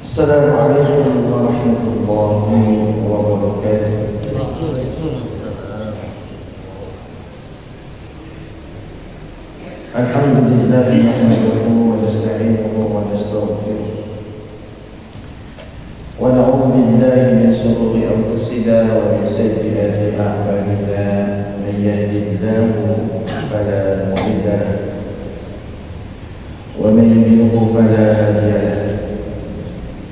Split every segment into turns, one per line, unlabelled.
Assalamualaikum warahmatullahi wabarakatuh. Alhamdulillah nahmaduhu wa nasta'inuhu wa nastaghfiruh wa na'udzu billahi min shururi anfusina wa min sayyiati a'malina. Man yahdihillahu fala mudilla lahu wa man yudlilhu fala hadiya lahu.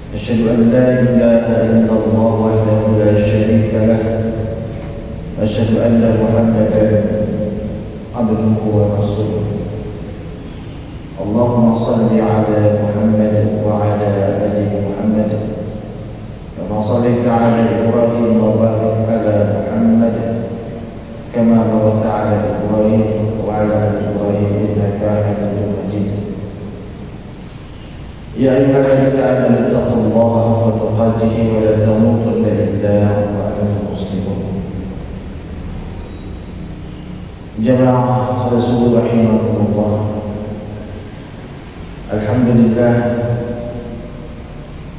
أشهد أن لا إله إلا الله وحده لا شريك له أشهد أن محمدا عبده ورسوله. اللهم صل على محمد وعلى آل محمد كما صليت على إبراهيم وبارك على محمد كما باركت على إبراهيم وعلى آل إبراهيم إنك حميد مجيد. يا أيها الذين آمنوا اتقوا الله حق تقاته ولا تموتن إلا وأنتم مسلمون. Jamaah saudara rahimakumullah. Alhamdulillah,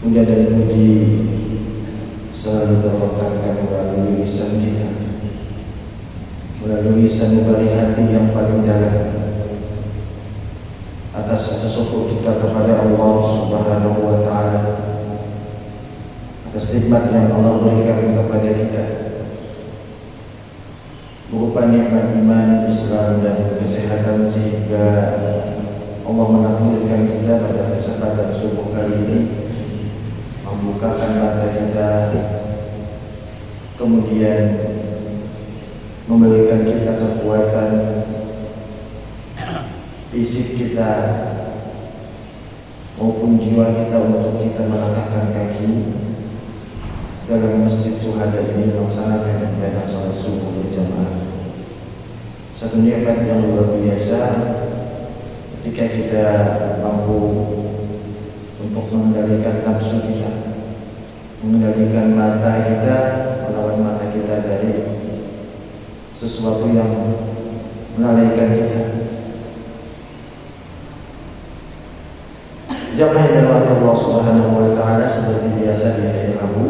puja dan puji selalu terlontarkan melalui lisan kita, melalui sanubari hati yang paling dalam, atas rasa syukur kita kepada Allah Subhanahu wa taala atas nikmat yang Allah berikan kepada kita berupa nikmat iman, Islam dan kesehatan, sehingga Allah menakdirkan kita pada kesempatan subuh kali ini membukakan mata kita, kemudian memberikan kita kekuatan fisik kita maupun jiwa kita untuk kita melangkahkan kaki dalam masjid Syuhada ini melaksanakan ibadah salat subuh berjamaah. Satu nikmat yang luar biasa ketika kita mampu untuk mengendalikan nafsu kita, mengendalikan mata kita, melawan mata kita dari sesuatu yang melalaikan kita. Jamaah yang dirahmati Allah Subhanahu wa taala, seperti biasa di akhir Rabu,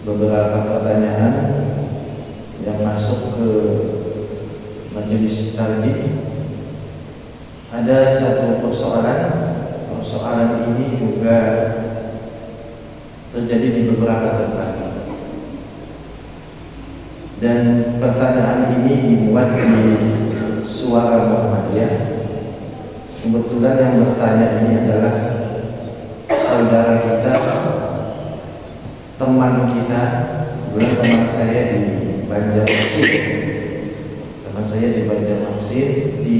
beberapa pertanyaan yang masuk ke majelis tarjih. Ada satu persoalan ini juga terjadi di beberapa tempat, dan pertanyaan ini dimuat di Suara Muhammadiyah. Kebetulan yang bertanya ini adalah saudara kita, teman kita, kebetulan teman saya di Banjarmasin, di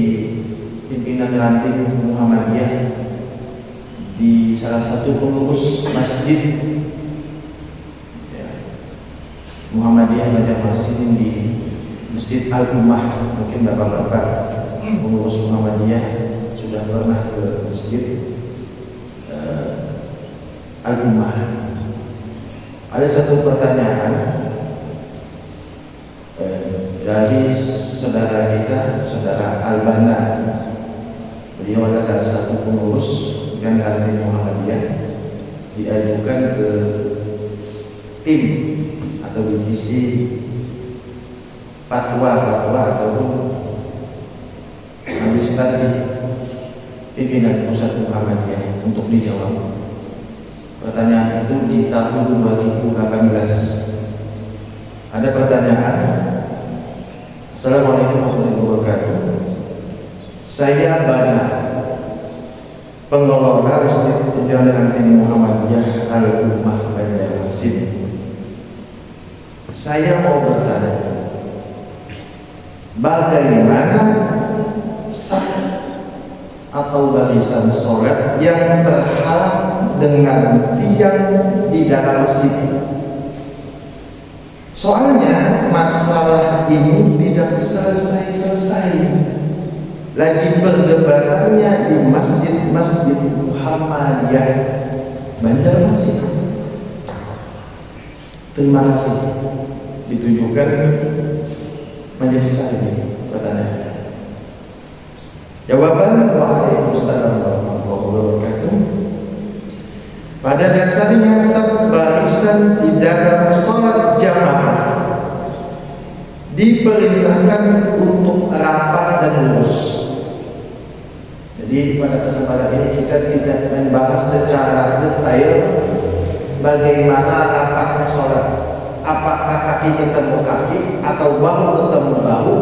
pimpinan ranting Muhammadiyah, di salah satu pengurus masjid Muhammadiyah Banjarmasin di Masjid Al-Ummah. Mungkin bapak-bapak pengurus Muhammadiyah sudah pernah ke Masjid Al-Ummah. Ada satu pertanyaan dari saudara kita, saudara Albana. Beliau adalah salah satu pengurus dan ranting Muhammadiyah, diajukan ke tim atau divisi fatwa ataupun majelis tarjih pimpinan pusat Muhammadiyah untuk dijawab. Pertanyaan itu di tahun 2018. Ada pertanyaan. Assalamualaikum warahmatullahi wabarakatuh. Saya Bana, pengelola Masjid Ranting Muhammadiyah Al-Ummah Banjarmasin. Saya mau bertanya, bagaimana sah atau barisan sholat yang terhalang dengan tiang di dalam masjid? Soalnya masalah ini tidak selesai-selesai. Lagi perdebatannya di masjid Muhammadiyah Banjarmasin. Terima kasih. Ditujukan ke majelis tarjih pertanyaan. Jawaban, waalaikumsalam warahmatullahi wabarakatuh. Pada Pada dasarnya saf barisan di dalam sholat jamaah diperintahkan untuk rapat dan lurus. Jadi pada kesempatan ini kita tidak membahas secara detail bagaimana rapatnya sholat. Apakah kaki ketemu kaki atau bahu ketemu bahu?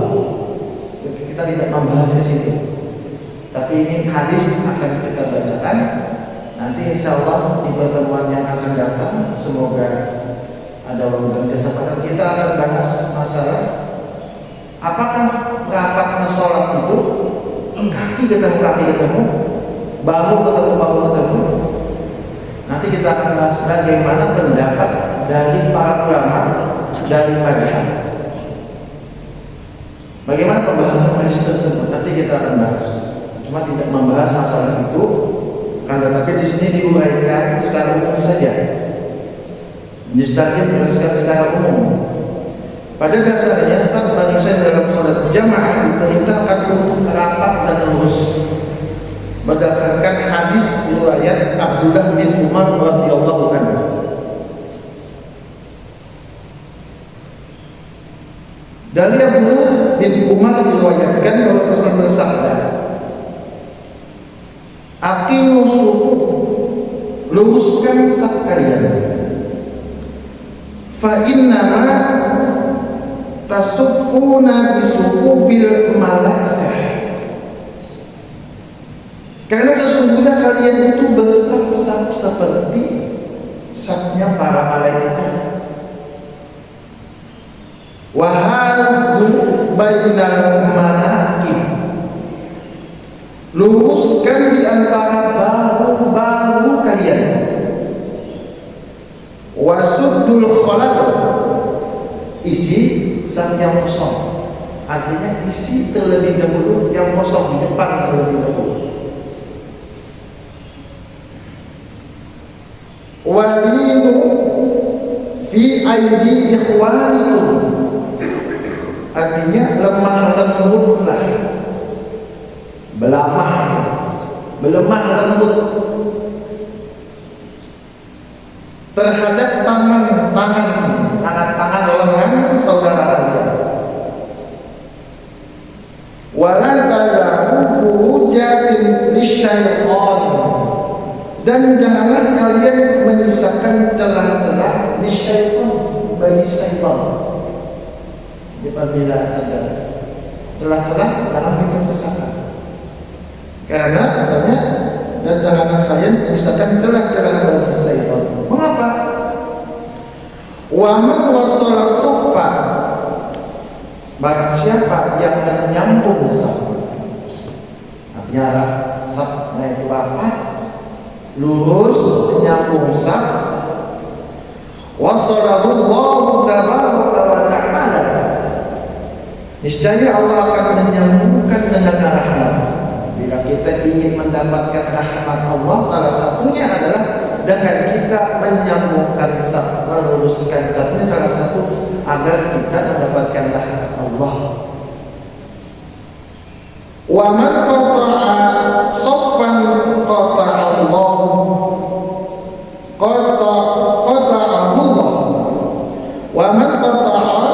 Kita tidak membahas ke situ. Tapi ini hadis akan kita bacakan. Nanti insya Allah di pertemuan yang akan datang, semoga ada waktu dan kesempatan, kita akan bahas masalah apakah rapatnya sholat itu kaki ketemu, bahu ketemu. Nanti kita akan bahas bagaimana pendapat dari para ulama dari madhab. Bagaimana pembahasan hadis tersebut nanti kita akan bahas. Cuma tidak membahas masalah itu, tetapi di sini diuraikan secara umum saja. Dijelaskan secara umum. Pada dasarnya saf barisan dalam sholat jamaah diperintahkan untuk rapat dan lurus berdasarkan hadis riwayat Abdullah bin Umar radhiyallahu anhu. Dari Abdullah bin Umar diriwayatkan bahwa Rasul bersabda, "Aqimu sufuf, luruskan saf kalian. Fa innama tasuffuna bisufufil malaikah." Karena sesungguhnya kalian itu bersaf-saf seperti safnya para malaikat. Wahadu bainal manakib, luruskan di antara bahu-bahu kalian. Wasuddul khalal, isi saf yang kosong. Artinya isi terlebih dahulu yang kosong di depan terlebih dahulu. Walinu fi aidi ikhwanikum, artinya lemah lembutlah, melemah lembut terhadap tangan lengan saudara kalian. Walan tazaku furujatin lisyaitan, dan janganlah kalian menyisakan celah-celah lisyaitan, bagi syaitan. Apabila ada celah-celah, jangan kita sisakan. Karena katanya, dan janganlah kalian menyisakan celah-celah bagi syaitan. Mengapa? Wa man wasala saffa, barang siapa yang menyambung saf, artinya safnya itu rapat, lurus, menyambung saf. Wasalahu Allahu tabaraka wa ta'ala, niscaya Allah akan menyambungkan dengan rahmat. Bila kita ingin mendapatkan rahmat Allah, salah satunya adalah dengan kita menyambungkan saf, meluruskan saf. Ini salah satu agar kita mendapatkan rahmat Allah. Wa man qata'a saffan qata'a Allah, qata'ahu Allah. Wa man qata'a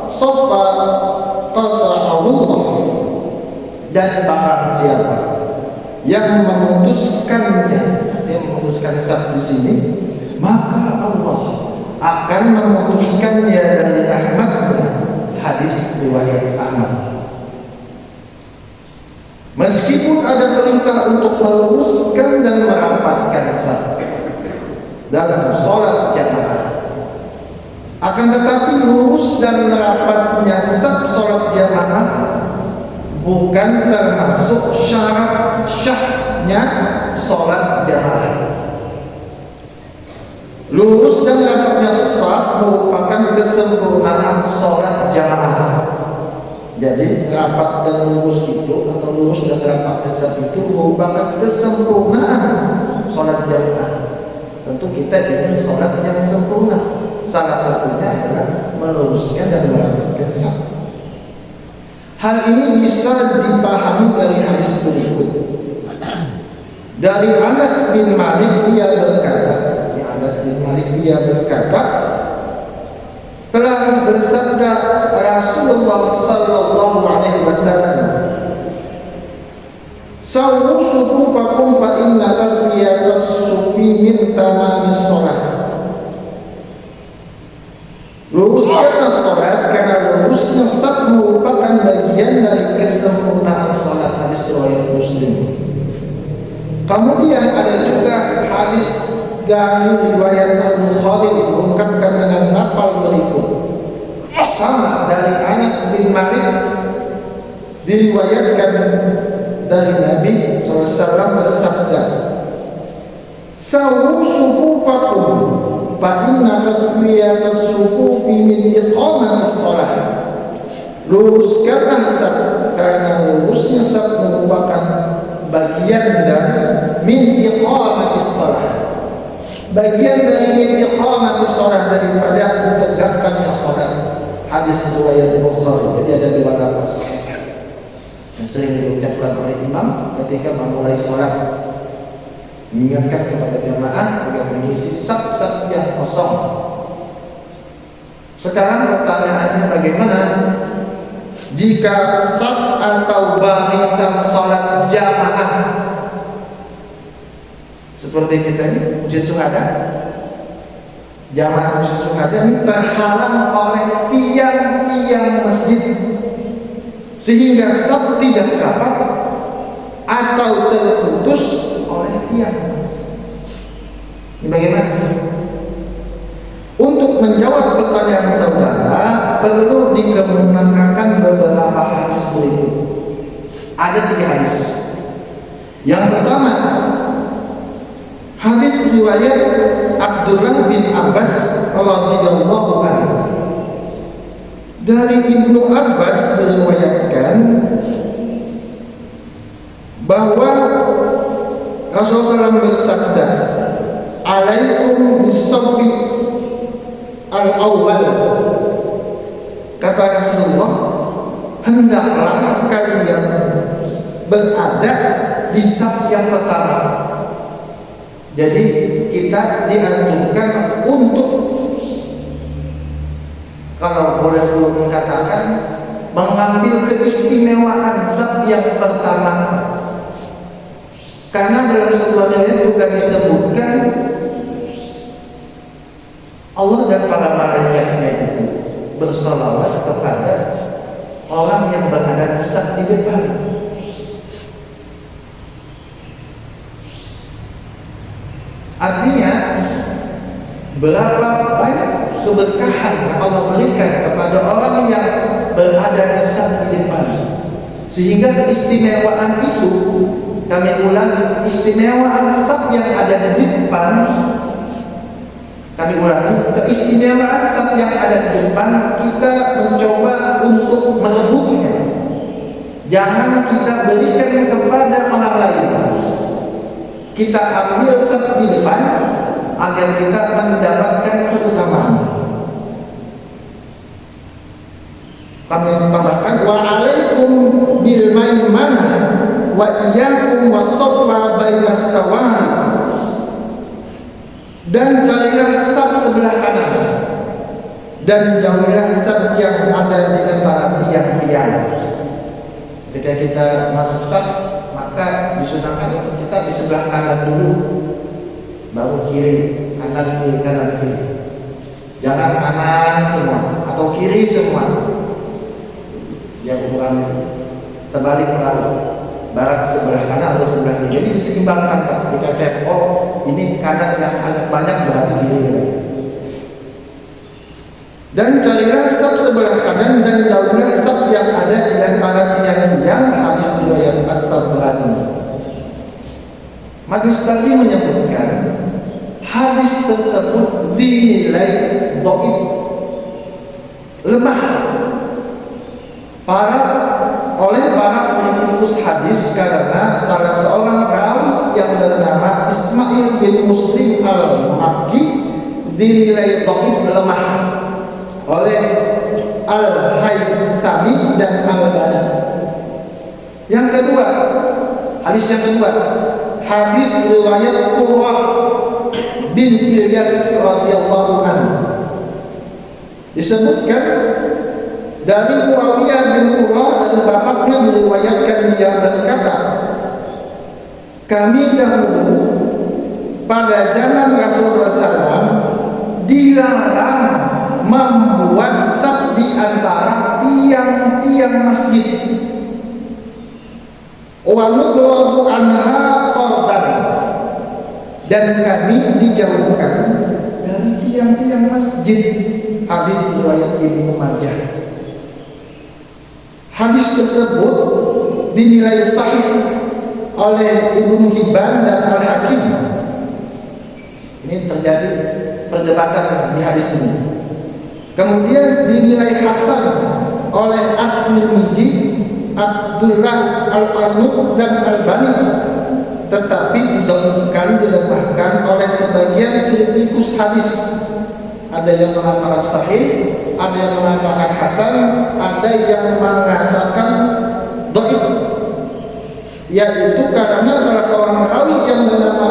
saffa qata'ahu Allah, dan barang siapa yang memutuskannya, yang memutuskan saf di sini, maka Allah akan memutuskannya dari rahmatnya. Hadis riwayat Ahmad. Meskipun ada perintah untuk meluruskan dan merapatkan saf dalam sholat jamaah, akan tetapi lurus dan merapatnya saf sholat jamaah bukan termasuk syarat syahnya sholat jamaah. Lurus dan rapatnya saf merupakan kesempurnaan sholat jamaah. Jadi rapat dan lurus itu, atau lurus dan rapatnya saf itu merupakan kesempurnaan sholat jamaah. Tentu kita ingin sholat yang sempurna. Salah satunya adalah meluruskan dan merapatkan saf. Hal ini bisa dipahami dari hadis berikut. Dari Anas bin Malik, ia berkata, dia berkata, telah bersabda Rasulullah sallallahu alaihi wasallam, "Sawwu sufufakum fa inna tasfiyatas sufi min tamamis shalah." Luruskanlah salat karena lurusnya saf merupakan bagian dari kesempurnaan salat. Hadis riwayat Muslim. Kemudian ada juga hadis dari riwayat Al-Bukhari diungkapkan dengan lafal berikut. Sama dari Anas bin Malik diriwayatkan dari Nabi SAW bersabda, "Sawwu sufufakum fa inna tasfiyatas sufufi min iqamatis shalah." Luruskanlah saf karena lurusnya saf merupakan bagian dari min iqamatis shalah. Bagian dari min iqamatis shalah, daripada ditegakkannya salat. Hadis riwayat Bukhari. Jadi ada dua lafaz yang sering diucapkan oleh imam ketika memulai salat, mengingatkan kepada jamaah agar mengisi saf-saf yang kosong. Sekarang pertanyaannya, bagaimana jika saf atau barisan salat jamaah seperti kita ini, uji syuhada, jamaah uji syuhada ini terhalang oleh tiang-tiang masjid sehingga saf tidak dapat atau terputus oleh tiang. Ini bagaimana? Untuk menjawab pertanyaan saudara, perlu dikemukakan beberapa hadis berikut. Ada 3 hadis. Yang pertama, hadis riwayat Abdullah bin Abbas radhiyallahu anhu. Dari Ibnu Abbas diriwayatkan bahwa Rasulullah SAW bersabda, "Alaikum bis-saffi al-awwal." Kata Rasulullah, hendaklah kalian berada di saf yang pertama. Jadi kita dianjurkan untuk, kalau boleh katakan, mengambil keistimewaan saf yang pertama. Karena dalam sebuah riwayat juga disebutkan Allah dan para malaikatnya itu bersalawat kepada orang yang berada di saf di depan. Artinya berapa banyak keberkahan yang Allah berikan kepada orang yang berada di saf di depan, sehingga keistimewaan itu, kami ulangi, keistimewaan saf yang ada di depan, kami ulangi, keistimewaan saf yang ada di depan, kita mencoba untuk merebutnya. Jangan kita berikan kepada orang lain. Kita ambil saf di depan agar kita mendapatkan keutamaan. Kami tambahkan, wa alaikum bil maimanah wa iyyakum was-saffa bainas sawari. Dan carilah saf sebelah kanan dan jauhilah saf yang ada di antara tiang-tiang. Ketika kita masuk saf, maka disunahkan untuk kita di sebelah kanan dulu, baru kiri, kanan kiri, kanan kiri. Jangan kanan semua atau kiri semua. Yang ukuran itu terbalik perahu, barat sebelah kanan atau sebelah kiri. Jadi diseimbangkan, Pak. Dikatakan, oh ini kanan yang agak banyak, berarti kiri. Dan carilah saf sebelah kanan dan jauhilah saf yang ada di antara tiang-tiang. Hadis riwayat At-Tabrani. Majelis tadi menyebutkan hadis tersebut dinilai dhaif, lemah oleh para kritikus hadis, karena salah seorang rawi yang bernama Ismail bin Muslim al-Makki dinilai dhaif, lemah oleh Al-Haythami dan Al-Albani. Yang kedua, hadis yang kedua, hadis riwayat Qurrah bin Ilyas radhiyallahu anhu. Disebutkan dari Muawiyah bin Qurrah dari bapaknya diriwayatkan dia berkata, kami dahulu pada zaman Rasulullah SAW dilarang membuat saf di antara tiang-tiang masjid. Wa nudradu anha qardan, dan kami dijauhkan dari tiang-tiang masjid. Hadis riwayat Ibnu Majah. Hadis tersebut dinilai sahih oleh Ibnu Hibban dan Al-Hakim. Ini terjadi perdebatan di hadis ini. Kemudian dinilai hasan oleh At-Tirmidzi, Abdullah Al-Arnud dan Al-Bani, tetapi dilemahkan oleh sebagian kritikus hadis. Ada yang mengatakan sahih, ada yang mengatakan hasan, ada yang mengatakan dhaif, yaitu karena salah seorang rawi yang bernama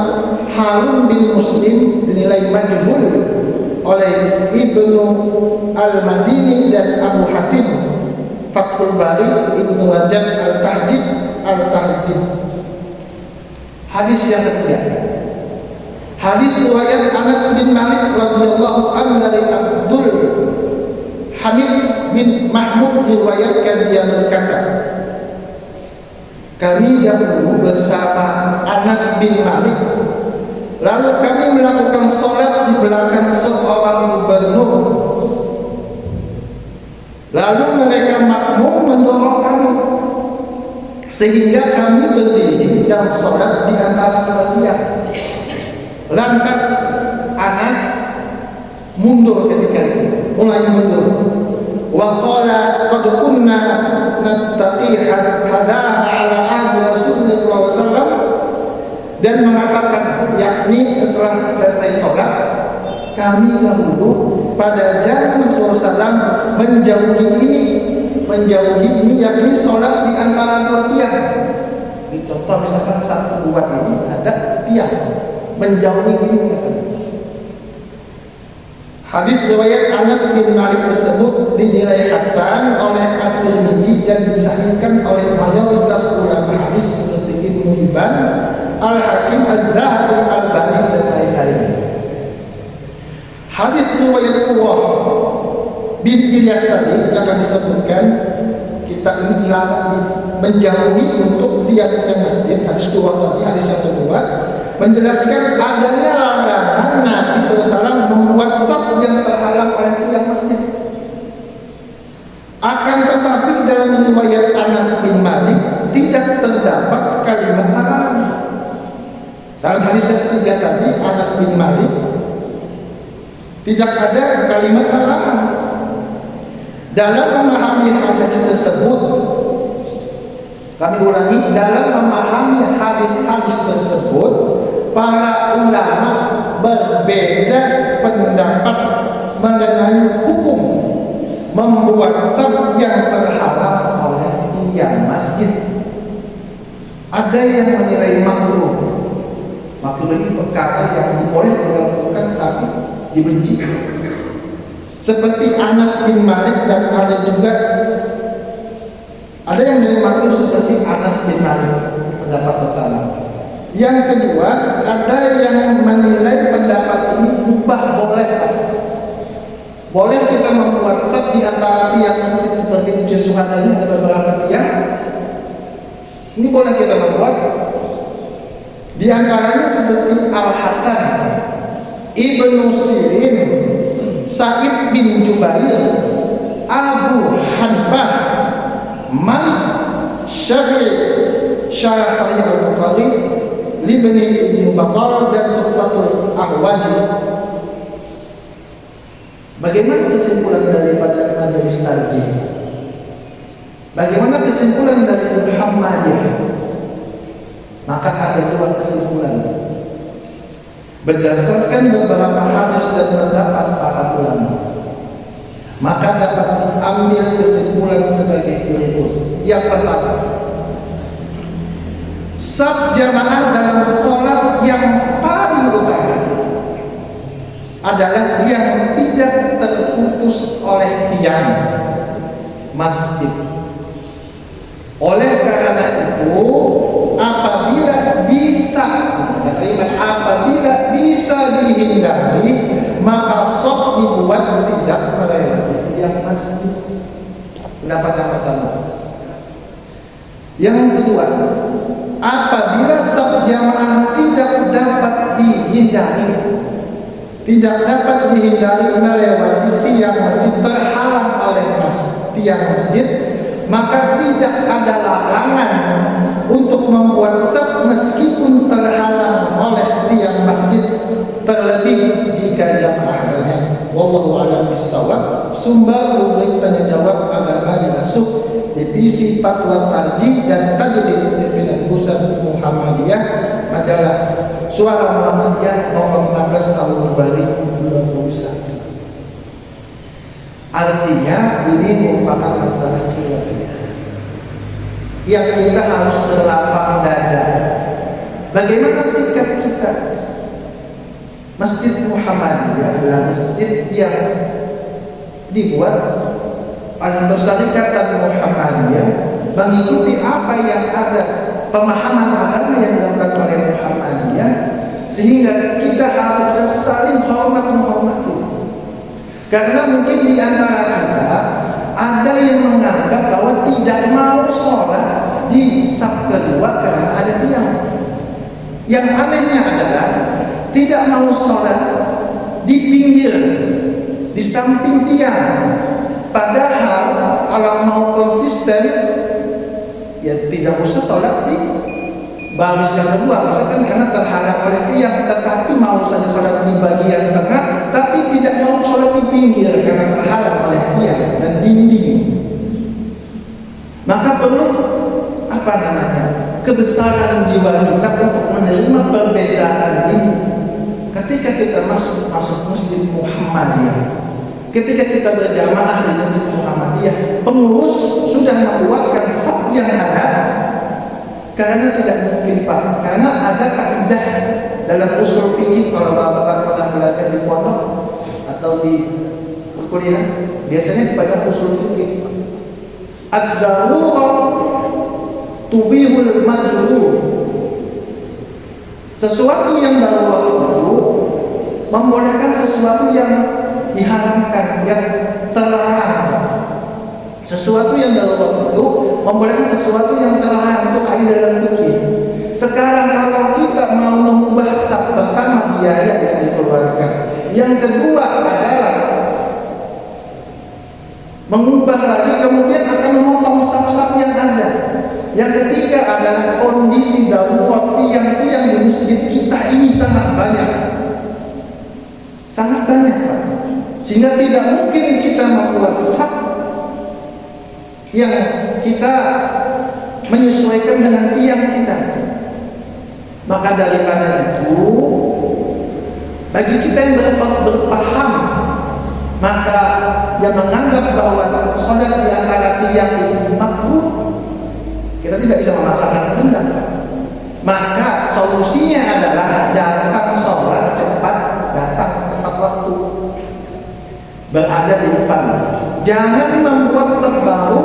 Harun bin Muslim dinilai majhul oleh Ibnu Al-Madini dan Abu Hatim, Fathul Bari, Ibnu Rajab Al-Tahjib. Hadis yang ketiga, hadis riwayat Anas bin Malik radhiyallahu anhu dari Abdul Hamid bin Mahmud diriwayatkan dia berkata, kami dahulu bersama Anas bin Malik, lalu kami melakukan sholat di belakang seorang gubernur. Lalu mereka makmum mendorong kami, sehingga kami berdiri dan sholat di antara dua tiang. Lantas Anas mundur ketika itu, mulai mundur. Wa qala qad kunna nattaqi hadaha ala ahdi Rasulullah SAW, dan mengatakan, yakni setelah selesai sholat, kami dahulu pada zaman Rasulullah SAW menjauhi ini, yakni sholat di antara dua tiang. Contoh misalkan satu buat ini ada tiang, menjauhi ini katanya. Hadis riwayat Anas bin Malik tersebut dinilai hasan oleh At-Tirmidzi dan disahihkan oleh mayoritas ulama hadis seperti Ibnu Hibban, Al-Hakim, Al-Dhahabi, Al-Bani dan lain-lain. Hadis riwayat Qurrah bin Ilyas tadi yang kami sebutkan, kita ini dilarang menjauhi untuk tiang-tiang masjid. Hadis Qurrah tadi, hadis yang kedua, menjelaskan adanya larangan Nabi SAW membuat saf yang terhalang oleh tiang masjid. Akan tetapi dalam riwayat Anas bin Malik tidak terdapat kalimat larangan. Dalam hadis yang ketiga tadi, Anas bin Malik, tidak ada kalimat larangan. Dalam memahami hadis tersebut, kami ulangi, dalam memahami hadis-hadis tersebut, para ulama berbeda pendapat mengenai hukum membuat saf yang terhalang oleh tiang masjid. Ada yang menilai makruh. Makruh ini perkara yang boleh dilakukan tapi dibenci. Seperti Anas bin Malik, dan ada juga ada yang menilai makruh seperti Anas bin Malik, pendapat pertama. Yang kedua, ada yang menilai pendapat ini mubah, boleh. Boleh kita membuat saf di antara tiang masjid seperti di Syuhada ini ada beberapa tiang. Ini boleh kita membuat. Di antaranya seperti Al-Hasan, Ibnu Sirin, Sa'id bin Jubair, Abu Hanbah, Malik, Syafi'i, Syarah Sahih Al-Bukhari, Libni Ibnu Battal, dan Tuhfatul Ahwazi. Bagaimana kesimpulan daripada Madaris Tarjih? Bagaimana kesimpulan dari Muhammadiyah? Maka ada dua kesimpulan berdasarkan beberapa hadis dan pendapat para ulama. Maka dapat diambil kesimpulan sebagai berikut. Yang pertama, saf jamaah dalam sholat yang paling utama adalah yang tidak terputus oleh tiang masjid. Oleh karena itu, apabila bisa dihindari, maka sok dibuat tidak melewati tiang masjid. Pendapat yang pertama. Yang kedua, apabila sok jamaah tidak dapat dihindari melewati tiang masjid, terhalang oleh tiang masjid, maka tidak ada larangan untuk membuat saf meskipun terhalang oleh tiang masjid, terlebih jika jamaah banyak. Wallahu a'lam bishawab. Sumber rubrik tanya jawab agama di Asuh, divisi Fatwa Tarjih dan Tajdid Pimpinan Pusat Muhammadiyah, majalah Suara Muhammadiyah nomor 16 tahun 2021. Artinya ini merupakan masalah khilafiyah yang kita harus berlapang dada. Bagaimana sikap kita? Masjid Muhammadiyah adalah masjid yang dibuat oleh Persyarikatan Muhammadiyah, mengikuti apa yang ada pemahaman agama yang dilakukan oleh Muhammadiyah, sehingga kita harus saling hormat menghormati. Karena mungkin di antara kita ada yang menganggap bahwa tidak mau sholat di saf kedua karena ada tiang. Yang anehnya adalah tidak mau sholat di pinggir, di samping tiang. Padahal kalau mau konsisten, ya tidak usah sholat di baris yang kedua, misalkan karena terhalang oleh tiang, tetapi mau saja sholat di bagian tengah, tapi tidak mau sholat di pinggir karena terhalang oleh tiang dan dinding. Maka perlu kebesaran jiwa kita untuk menerima perbedaan ini. Ketika kita masuk masjid Muhammadiyah, ketika kita berjamaah di masjid Muhammadiyah, pengurus sudah membuatkan saf yang ada. Karena tidak mungkin Pak, karena ada kaidah dalam usul fikih. Kalau bapak-bapak pernah belajar di pondok atau di perkuliahan, biasanya dibaca usul fikih. Ad-darurah tubihul majrur. Sesuatu yang darurat itu membolehkan sesuatu yang diharamkan, yang terlarang. Sesuatu yang darurat itu membolehkan sesuatu yang terlarang, itu kaidah dalam fikih. Sekarang kalau kita mau mengubah saf, pertama biaya yang dikeluarkan, yang kedua adalah mengubah lagi, kemudian akan memotong saf-saf yang ada. Yang ketiga adalah kondisi darurat, tiang-tiang di masjid kita ini sangat banyak, Pak. Sehingga tidak mungkin kita membuat saf yang kita menyesuaikan dengan tiang kita. Maka daripada itu, bagi kita yang berpaham, maka yang menganggap bahwa sholat di antara tiang itu makruh, kita tidak bisa memaksakan kehendak. Maka solusinya adalah datang sholat cepat, datang tepat waktu, berada di depan. Jangan membuat saf baru,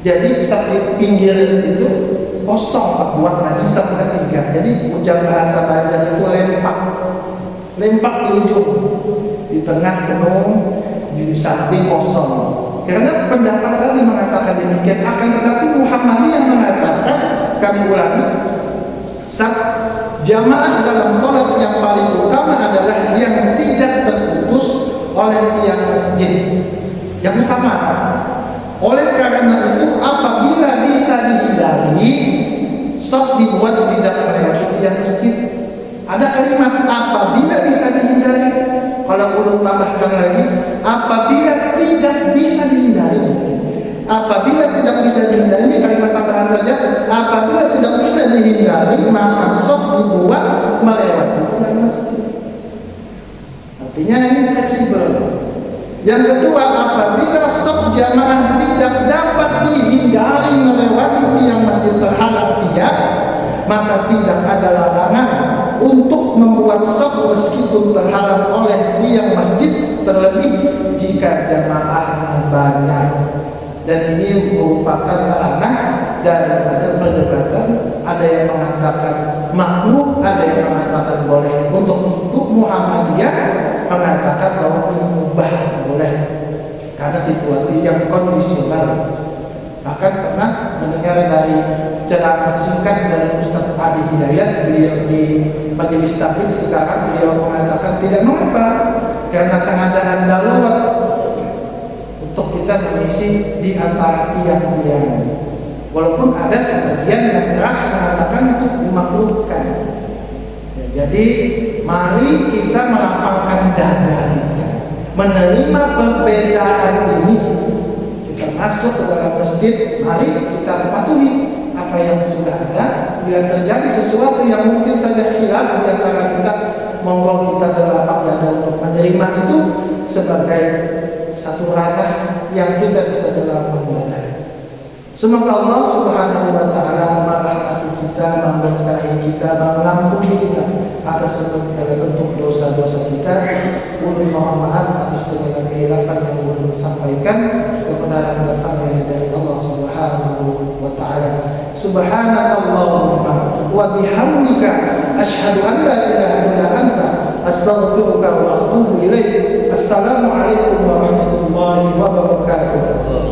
jadi saf di pinggir itu kosong, buat lagi saf ketiga. Jadi ujar bahasa Banjar itu lempak di ujung, di tengah penuh, di samping kosong. Karena pendapat tadi mengatakan demikian, akan tetapi Muhammadiyah mengatakan, kami ulangi, saf jamaah dalam sholat yang paling utama adalah yang tidak terputus oleh tiang masjid, yang utama. Oleh karena itu, apabila bisa dihindari, saf dibuat tidak melewati tiang masjid. Ada kalimat apabila bisa dihindari. Kalau perlu tambahkan lagi, apabila tidak bisa dihindari. Apabila tidak bisa dihindari, kalimat tambahan saja, apabila tidak bisa dihindari, maka saf dibuat melewati tiang masjid. Artinya ini fleksibel. Yang kedua, apabila saf jamaah tidak dapat dihindari melewati tiang masjid terhadap tiang, maka tidak ada larangan untuk
membuat saf meskipun terhalang oleh tiang masjid, terlebih jika jamaahnya banyak. Dan ini merupakan ranah daripada perdebatan. Ada yang mengatakan makruh, ada yang mengatakan boleh. Untuk Muhammadiyah mengatakan bahwa ini mubah, boleh, karena situasi yang kondisional. Bahkan pernah mendengar dari ceramah singkat dari Ustaz Adi Hidayat, beliau di Majelis Tabligh sekarang, beliau mengatakan tidak mengapa, karena keadaan darurat untuk kita mengisi di antara tiang-tiang. Walaupun ada sebagian yang keras mengatakan untuk dimakruhkan. Ya, jadi mari kita melapangkan dada kita, menerima perbedaan ini. Kita masuk ke dalam masjid, mari kita patuhi apa yang sudah ada. Bila terjadi sesuatu yang mungkin saja khilaf di antara kita, monggo kita berlapang dada untuk menerima itu sebagai satu ranah yang kita bisa berlapang dada. Semoga Allah Subhanahu wa taala merahmati kita, memberkahi kita, mengampuni kita atas segala bentuk dosa-dosa kita. Ulun mohon maaf atas segala kehilapan yang ulun sampaikan. Kebenaran datangnya dari Allah Subhanahu wa taala. Subhanakallahumma wa bihamdika asyhadu an la ilaha illa anta astaghfiruka wa atubu ilaik. Assalamualaikum warahmatullahi wabarakatuh.